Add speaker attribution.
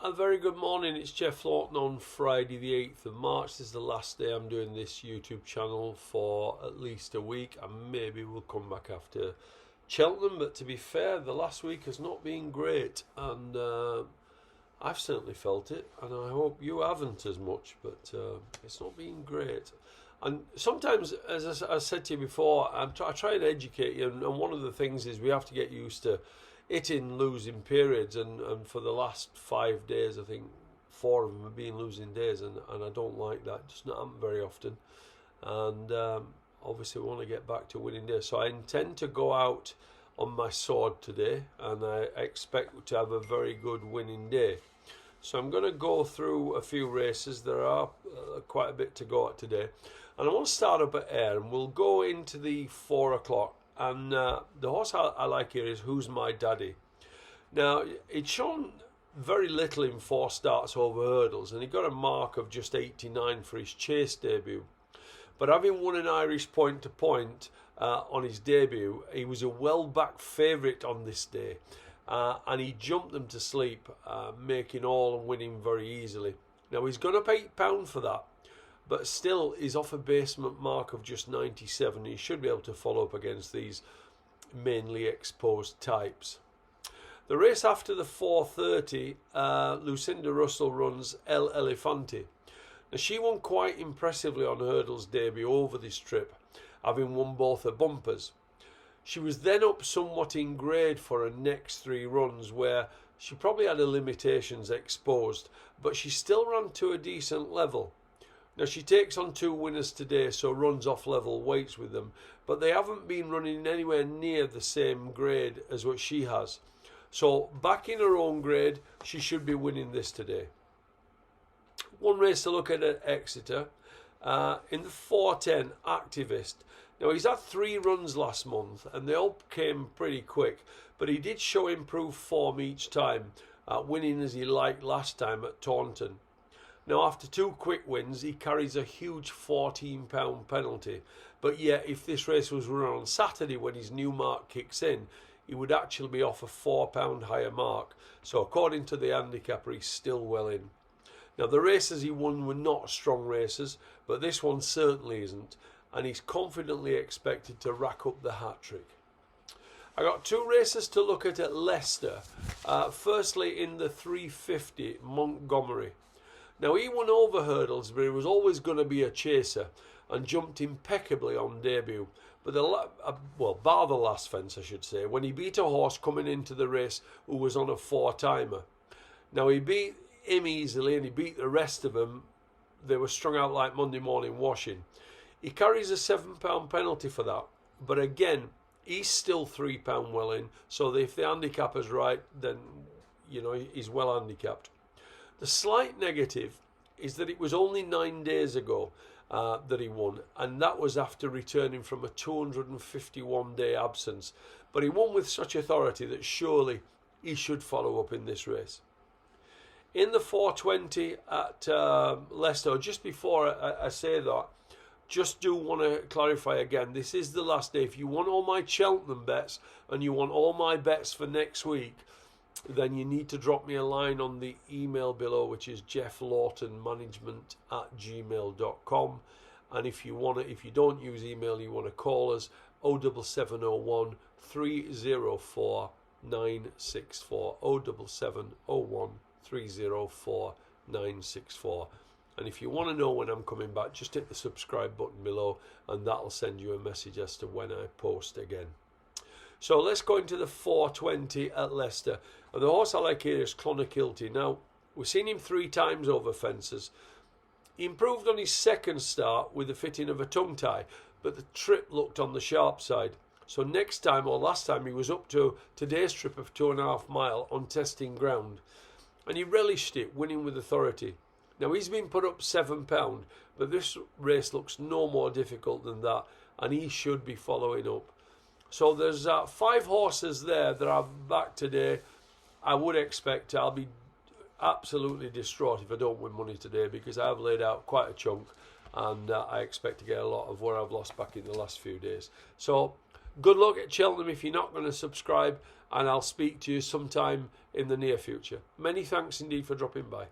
Speaker 1: A very good morning, it's Jeff Lawton on Friday the 8th of March. This is the last day I'm doing this YouTube channel for at least a week, and maybe we'll come back after Cheltenham, but to be fair, the last week has not been great, and I've certainly felt it, and I hope you haven't as much, but it's not been great. And sometimes, as I said to you before, I try and educate you, and one of the things is we have to get used to hitting losing periods, and for the last 5 days, I think 4 of them have been losing days, and I don't like that. It does not happen very often, and obviously we want to get back to winning days. So I intend to go out on my sword today, and I expect to have a very good winning day. So I'm going to go through a few races. There are quite a bit to go at today, and I want to start up at Ayr, and we'll go into the 4 o'clock. And the horse I like here is Who's My Daddy. Now, it's shown very little in 4 starts over hurdles, and he got a mark of just 89 for his chase debut. But having won an Irish point-to-point on his debut, he was a well-backed favourite on this day. And he jumped them to sleep, making all and winning very easily. Now, he's gone up £8 for that, but still is off a basement mark of just 97. He should be able to follow up against these mainly exposed types. The race after the 4:30, Lucinda Russell runs El Elefante. Now, she won quite impressively on hurdles debut over this trip, having won both her bumpers. She was then up somewhat in grade for her next 3 runs, where she probably had her limitations exposed, but she still ran to a decent level. Now, she takes on 2 winners today, so runs off level weights with them, but they haven't been running anywhere near the same grade as what she has. So back in her own grade, she should be winning this today. One race to look at Exeter. In the 4:10, Activist. Now, he's had 3 runs last month, and they all came pretty quick, but he did show improved form each time, winning as he liked last time at Taunton. Now, after 2 quick wins, he carries a huge £14 penalty. But yet, if this race was run on Saturday when his new mark kicks in, he would actually be off a £4 higher mark. So according to the handicapper, he's still well in. Now, the races he won were not strong races, but this one certainly isn't. And he's confidently expected to rack up the hat-trick. I got 2 races to look at Leicester. Firstly, in the 350, Montgomery. Now, he won over hurdles, but he was always going to be a chaser and jumped impeccably on debut. But bar the last fence, I should say, when he beat a horse coming into the race who was on a 4-timer. Now, he beat him easily, and he beat the rest of them. They were strung out like Monday morning washing. He carries a £7 penalty for that. But again, he's still £3 well in. So if the handicapper's right, then, you know, he's well handicapped. The slight negative is that it was only 9 days ago that he won, and that was after returning from a 251-day absence. But he won with such authority that surely he should follow up in this race. In the 4:20 at Leicester, just before I say that, just do want to clarify again, this is the last day. If you want all my Cheltenham bets and you want all my bets for next week, then you need to drop me a line on the email below, which is jefflaughtonmanagement@gmail.com. And if you don't use email, you want to call us 07701 304 964 07701 304 964. And if you want to know when I'm coming back, just hit the subscribe button below, and that'll send you a message as to when I post again. So let's go into the 4:20 at Leicester. And the horse I like here is Clonakilty. Now, we've seen him 3 times over fences. He improved on his second start with the fitting of a tongue tie, but the trip looked on the sharp side. So next time, or last time, he was up to today's trip of 2.5 mile on testing ground. And he relished it, winning with authority. Now, he's been put up £7, but this race looks no more difficult than that, and he should be following up. So there's 5 horses there that are back today. I would expect I'll be absolutely distraught if I don't win money today, because I have laid out quite a chunk, and I expect to get a lot of what I've lost back in the last few days. So good luck at Cheltenham if you're not going to subscribe, and I'll speak to you sometime in the near future. Many thanks indeed for dropping by.